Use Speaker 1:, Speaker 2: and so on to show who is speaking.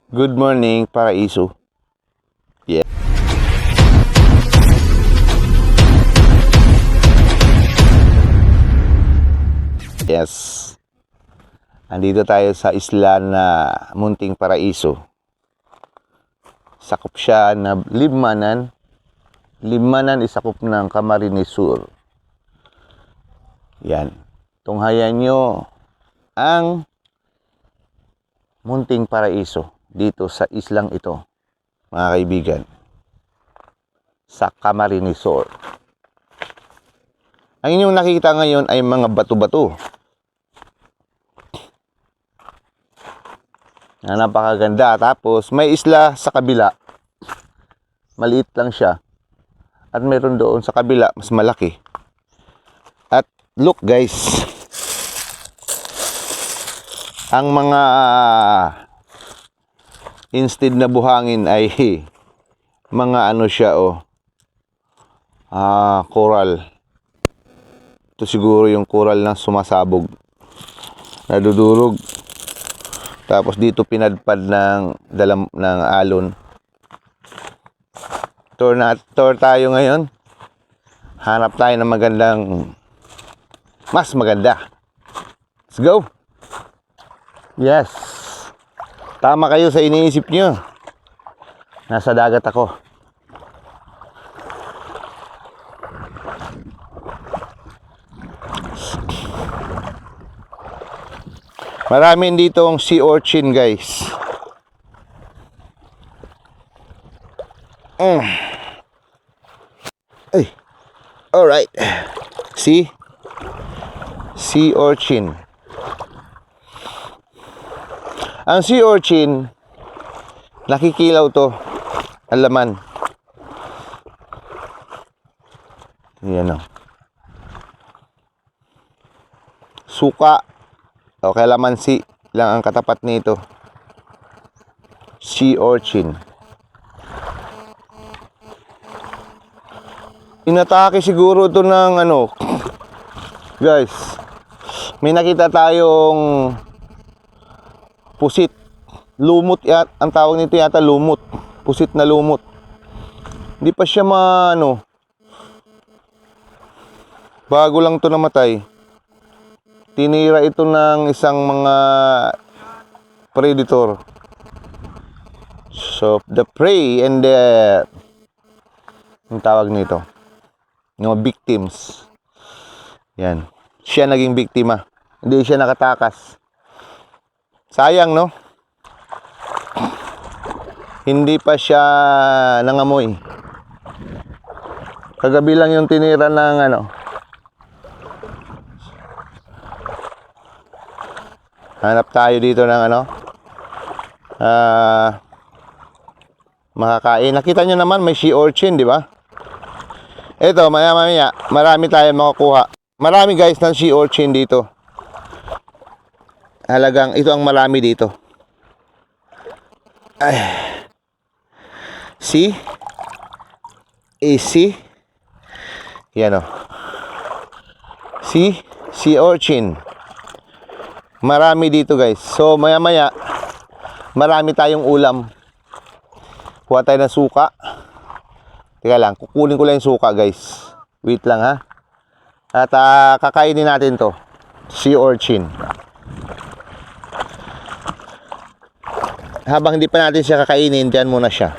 Speaker 1: Good morning, Paraiso. Yeah. Yes. Andito tayo sa isla na Munting Paraiso. Sakop siya na Libmanan. Libmanan isakop ng Camarines Sur. Yan. Tunghayan nyo ang Munting Paraiso dito sa islang ito, mga kaibigan, sa Camarines Sur. Ang inyong nakikita ngayon ay mga bato-bato na napakaganda. Tapos may isla sa kabila, maliit lang siya, at meron doon sa kabila mas malaki. At look guys, ang mga instead na buhangin ay mga ano siya, coral. Ito siguro yung coral na sumasabog, nadudurog, tapos dito pinadpad ng alon. Tour tayo ngayon. Hanap tayo ng mas maganda. Let's go. Yes. Tama kayo sa iniisip nyo. Nasa dagat ako. Maraming ditong sea urchin, guys. Ay. Alright. See? Sea urchin. Ang sea urchin, nakikilaw to. Ang laman. Yan o. Suka. O kalamansi lang ang katapat nito. Sea urchin. Inatake siguro ito ng ano. Guys, may nakita tayong pusit. Lumot yata. Ang tawag nito yata lumot. Pusit na lumot. Hindi pa siya bago lang to namatay. Tinira ito ng isang mga predator. So, the prey and the ang tawag nito, yung victims. Yan. Siya naging biktima. Hindi siya nakatakas. Sayang, no? Hindi pa siya nangamoy. Kagabi lang yung tinira ng Hanap tayo dito ng makakain. Nakita nyo naman may sea urchin, di ba? Ito, maya-maya, marami tayong makakuha. Marami guys ng sea urchin dito. Halagang ito ang marami dito. Ay. See? See? Yan o. See? Sea urchin. Marami dito guys. So maya-maya, marami tayong ulam. Kuha tayo ng suka. Teka lang, kukunin ko lang yung suka guys. Wait lang ha. At kakainin natin to. Sea urchin. Habang hindi pa natin siya kakainin, dyan muna siya.